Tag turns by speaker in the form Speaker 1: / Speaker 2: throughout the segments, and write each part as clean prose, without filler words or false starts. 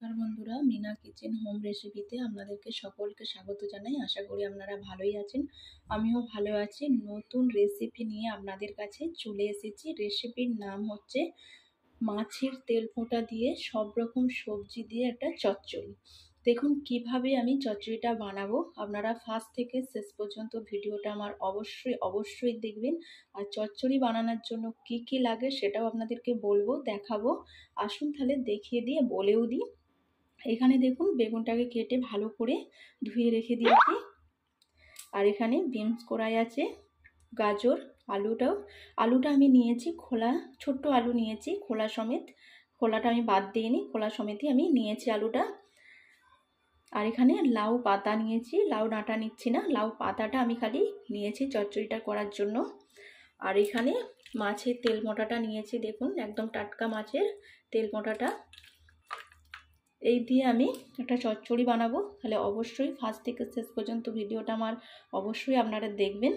Speaker 1: নমস্কার বন্ধুরা, Mina kitchen home রেসিপিতে আপনাদেরকে সকলকে স্বাগত জানাই। আশা করি আপনারা ভালোই আছেন। আমিও ভালো আছি। নতুন রেসিপি নিয়ে আপনাদের কাছে চলে এসেছি। রেসিপির নাম হচ্ছে মাছের তেল ফোঁটা দিয়ে সব রকম সবজি দিয়ে একটা চচ্চড়ি। দেখুন কিভাবে আমি চচ্চড়িটা বানাবো। আপনারা ফার্স্ট থেকে শেষ পর্যন্ত ভিডিওটা আমার অবশ্যই দেখবেন। আর চচ্চড়ি বানানোর জন্য কি কি লাগে সেটাও আপনাদেরকে বলবো, দেখাবো। আসুন তাহলে দেখিয়ে দিয়ে বলেও দিই। এখানে দেখুন বেগুনটাকে কেটে ভালো করে ধুয়ে রেখে দিয়েছি। আর এখানে বিনস কড়াই আছে, গাজর, আলুটা আমি নিয়েছি খোলা, ছোট্ট আলু নিয়েছি খোলা সমেত। খোলাটা আমি বাদ দিইনি, খোলা সমেতই আমি নিয়েছি আলুটা। আর এখানে লাউ পাতা নিয়েছি, লাউ ডাঁটা নিচ্ছি না, লাউ পাতাটা আমি খালি নিয়েছি চচ্চড়িটা করার জন্য। আর এখানে মাছের তেল মোটাটা নিয়েছি, দেখুন একদম টাটকা মাছের তেল মোটাটা। এই দিয়ে আমি একটা চচ্চড়ি বানাবো। তাহলে অবশ্যই ফার্স্ট থেকে শেষ পর্যন্ত ভিডিওটা আমার অবশ্যই আপনারা দেখবেন।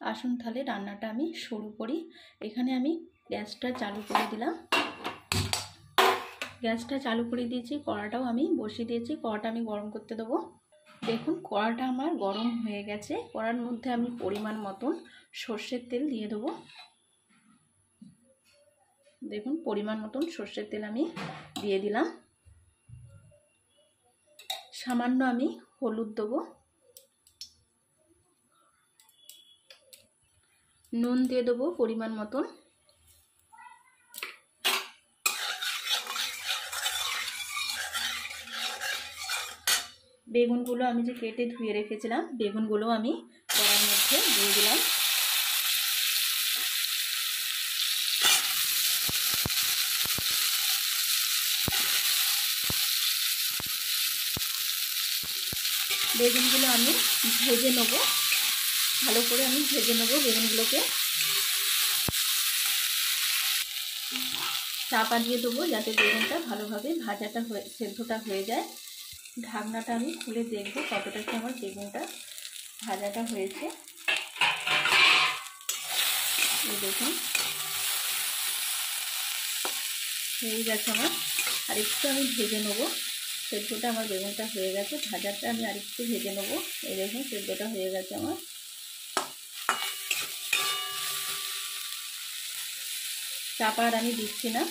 Speaker 1: আসুন তাহলে রান্নাটা আমি শুরু করি। এখানে আমি গ্যাসটা চালু করে দিলাম। গ্যাসটা চালু করে দিয়েছি, কড়াটাও আমি বসিয়ে দিয়েছি। কড়াটা আমি গরম করতে দেবো। দেখুন কড়াটা আমার গরম হয়ে গেছে। কড়ার মধ্যে আমি পরিমাণ মতন সর্ষের তেল দিয়ে দেবো। দেখুন পরিমাণ মতন সর্ষের তেল আমি দিয়ে দিলাম। সামান্য আমি হলুদ দেবো, নুন দিয়ে দেবো পরিমাণ মতন। বেগুনগুলো আমি যে কেটে ধুয়ে রেখেছিলাম, বেগুনগুলো আমি কড়ার মধ্যে দিয়ে দিলাম। বেগুনগুলো আমি ভেজে নেব, ভালো করে আমি ভেজে নেব বেগুনগুলোকে। চাপা দিয়ে দেবো যাতে বেগুনটা ভালোভাবে সেদ্ধটা হয়ে যায়। ঢাকনাটা আমি খুলে দেখবো কতটা কি আমার বেগুনটা ভাজাটা হয়েছে। এই দেখুন হয়ে গেছে আমার। আরেকটু আমি ভেজে নেবো। সেদ্ধটা আমার বেগুনটা হয়ে গেছে, ভাজাটা আমি আরেকটু ভেজে নেবো। এই দেখুন সেদ্ধটা হয়ে গেছে আমার। চাপা আর আমি দিচ্ছি না।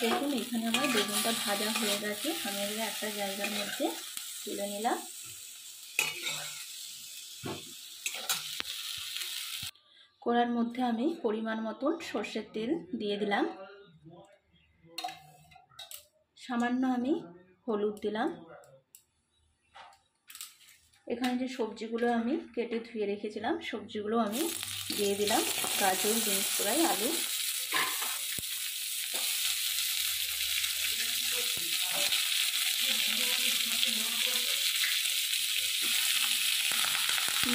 Speaker 1: দেখুন এখানে আমার বেগুনটা ভাজা হয়ে গেছে। আমি একটা জায়গার মধ্যে তুলে নিলাম। কড়ার মধ্যে আমি পরিমাণ মতন সর্ষের তেল দিয়ে দিলাম। সামান্য আমি হলুদ দিলাম। এখানে যে সবজিগুলো আমি কেটে ধুয়ে রেখেছিলাম সবজিগুলো আমি দিয়ে দিলাম। গাজর, বিনস কড়াই, আলু।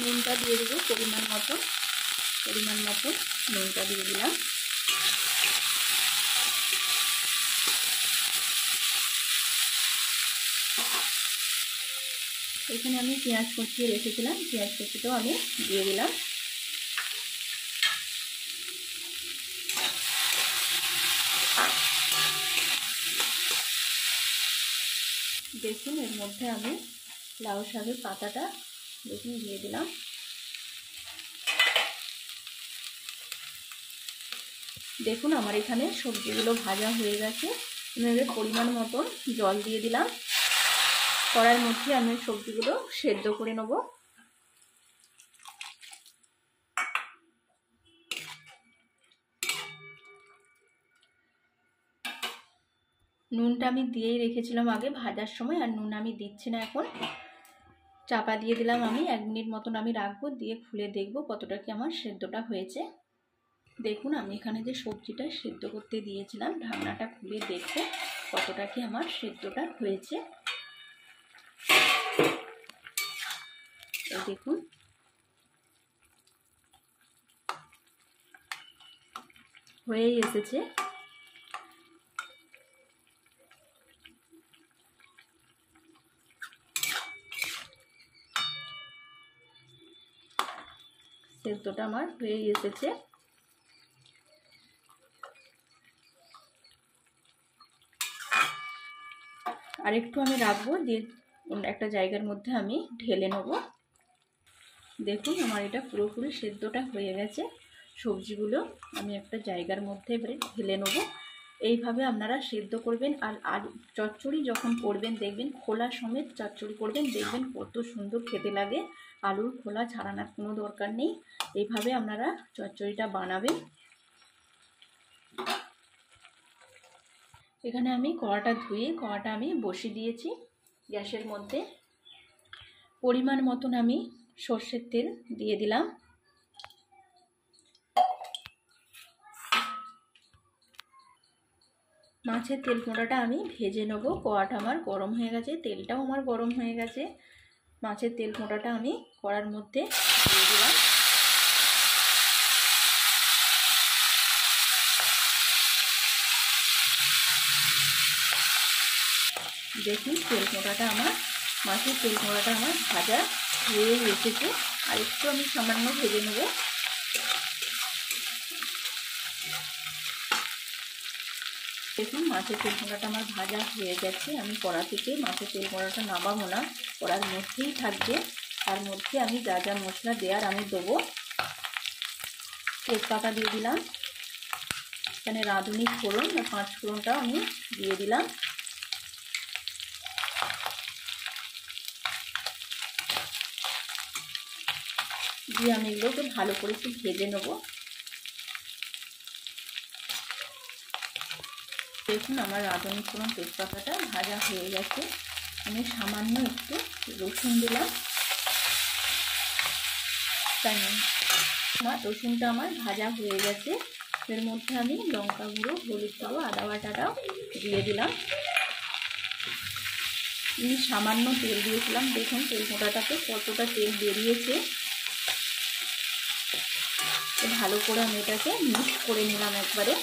Speaker 1: নুনটা দিয়ে দেবো পরিমাণ মতন নুনটা দিয়ে দিলাম। এখানে আমি পেঁয়াজ কুচিয়ে রেখেছিলাম, পেঁয়াজ কুচিটাও আমি দিয়ে দিলাম। দেখুন এর মধ্যে আমি লাউ শাকের পাতাটা দেখুন দিয়ে দিলাম। দেখুন আমার এখানে সবজিগুলো ভাজা হয়ে গেছে। এর পরিমাণ মতন জল দিয়ে দিলাম। কড়াইয়ের মধ্যে আমি সবজিগুলো সেদ্ধ করে নেব। নুনটা আমি দিয়েই রেখেছিলাম আগে ভাজার সময়, আর নুন আমি দিচ্ছি না এখন। চাপা দিয়ে দিলাম আমি 1 মিনিট মতন আমি রাখবো, দিয়ে খুলে দেখবো কতটা কি আমার সেদ্ধটা হয়েছে। দেখুন আমি এখানে যে সবজিটা সেদ্ধ করতে দিয়েছিলাম ঢাকনাটা খুলে দেখবো কতটা কি আমার সেদ্ধটা হয়েছে। এই দেখুন হয়েই এসেছে। সেদ্ধটা আমার হয়েই এসেছে। আর একটু আমি রাখবো, দিয়ে একটা জায়গার মধ্যে আমি ঢেলে নেব। দেখুন আমার এটা পুরোপুরি সেদ্ধটা হয়ে গেছে। সবজিগুলো আমি একটা জায়গার মধ্যে এবারে ঢেলে নেব। এইভাবে আপনারা সেদ্ধ করবেন। আর আলু চচ্চড়ি যখন করবেন দেখবেন খোলা সমেত চচ্চড়ি করবেন, দেখবেন কত সুন্দর খেতে লাগে। আলুর খোলা ছাড়ানোর কোনো দরকার নেই। এইভাবে আপনারা চচ্চড়িটা বানাবেন। এখানে আমি কড়াটা ধুয়ে কড়াটা আমি বসিয়ে দিয়েছি গ্যাসের মধ্যে। পরিমাণ মতন আমি সর্ষের তেল দিয়ে দিলাম। মাছের তেল মোড়াটা আমি ভেজে নেব। কড়াটা আমার গরম হয়ে গেছে, তেলটাও আমার গরম হয়ে গেছে। মাছের তেল মোড়াটা আমি কড়ার মধ্যে দিয়ে দিলাম। দেখুন তেল মোড়াটা আমার মাছের তেল মোড়াটা আমার ভাজা হয়ে এসেছে। আর একটু আমি সামান্য ভেজে নেব। দেখুন মাছের তেল মোড়াটা আমার ভাজা হয়ে গেছে। আমি কড়া থেকে মাছের তেল মোড়াটা নামাবো না, কড়ার মধ্যেই থাকবে। তার মধ্যে আমি যা যা মশলা দেওয়ার আমি দেবো। তেজপাতা দিয়ে দিলাম, এখানে রাঁধুনি ফোড়ন বা 5 ফোড়নটাও আমি দিয়ে দিলাম। দিয়ে আমি এগুলোকে ভালো করে একটু ভেজে নেব। দেখুন আমার রাঁধুনি ফোড়ন তেজপাতাটা ভাজা হয়ে গেছে। আমি সামান্য একটু রসুন দিলাম। আমার রসুনটা আমার ভাজা হয়ে গেছে। এর মধ্যে আমি লঙ্কা গুঁড়ো, হলুদ গুঁড়ো, আদা বাটাটাও দিয়ে দিলাম। আমি সামান্য তেল দিয়েছিলাম। দেখুন তেল মোটাটাতে কতটা তেল বেরিয়েছে। ভালো করে আমি এটাকে মিক্স করে নিলাম একবারে।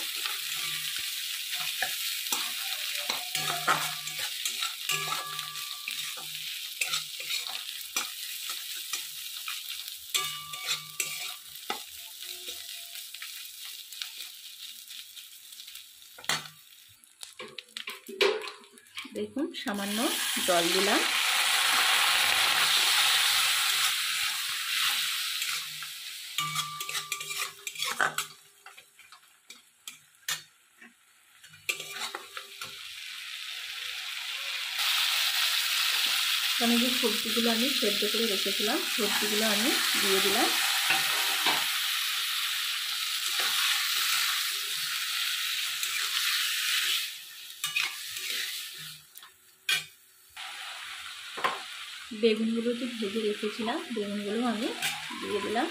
Speaker 1: দেখুন সামান্য জল দিলাম। এখানে যে সবজিগুলো আমি সেদ্ধ করে রেখেছিলাম সবজিগুলো আমি দিয়ে দিলাম। বেগুনগুলো যে ভেজে রেখেছিলাম বেগুনগুলো আমি দিয়ে দিলাম।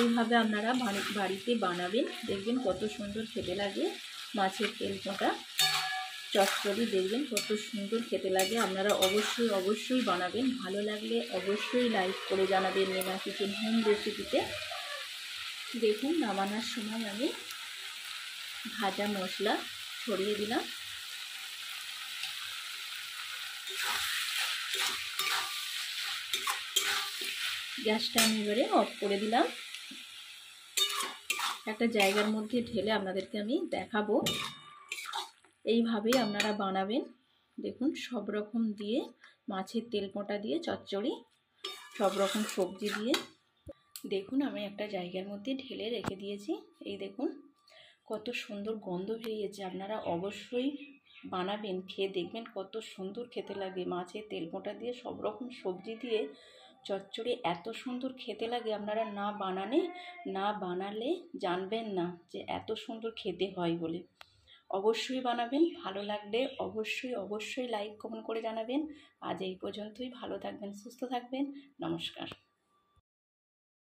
Speaker 1: এইভাবে আপনারা বাড়িতে বানাবেন, দেখবেন কত সুন্দর খেতে লাগে। মাছের তেল মোটা চচ্চড়ি দেখবেন কত সুন্দর খেতে লাগে। আপনারা অবশ্যই অবশ্যই বানাবেন। ভালো লাগলে অবশ্যই লাইক করে জানাবেন নেহা কিচেন হোম রেসিপিতে। দেখুন নামানোর সময় আমি ভাজা মশলা ছড়িয়ে দিলাম। গ্যাসটা আমি এবারে অফ করে দিলাম। একটা জায়গার মধ্যে ঢেলে আপনাদেরকে আমি দেখাবো। এইভাবেই আপনারা বানাবেন। দেখুন সব রকম দিয়ে মাছের তেল মোটা দিয়ে চচ্চড়ি, সব রকম সবজি দিয়ে। দেখুন আমি একটা জায়গার মধ্যে ঢেলে রেখে দিয়েছি। এই দেখুন কত সুন্দর গন্ধ বেরিয়েছে। আপনারা অবশ্যই বানাবেন, খেয়ে দেখবেন কত সুন্দর খেতে লাগে। মাছের তেল মোটা দিয়ে সব রকম সবজি দিয়ে চচ্চড়ি এত সুন্দর খেতে লাগে। আপনারা না বানালে জানবেন না যে এত সুন্দর খেতে হয় বলে। অবশ্যই বানাবেন। ভালো লাগলে অবশ্যই লাইক কমেন্ট করে জানাবেন। আজ এই পর্যন্তই। ভালো থাকবেন, সুস্থ থাকবেন। নমস্কার।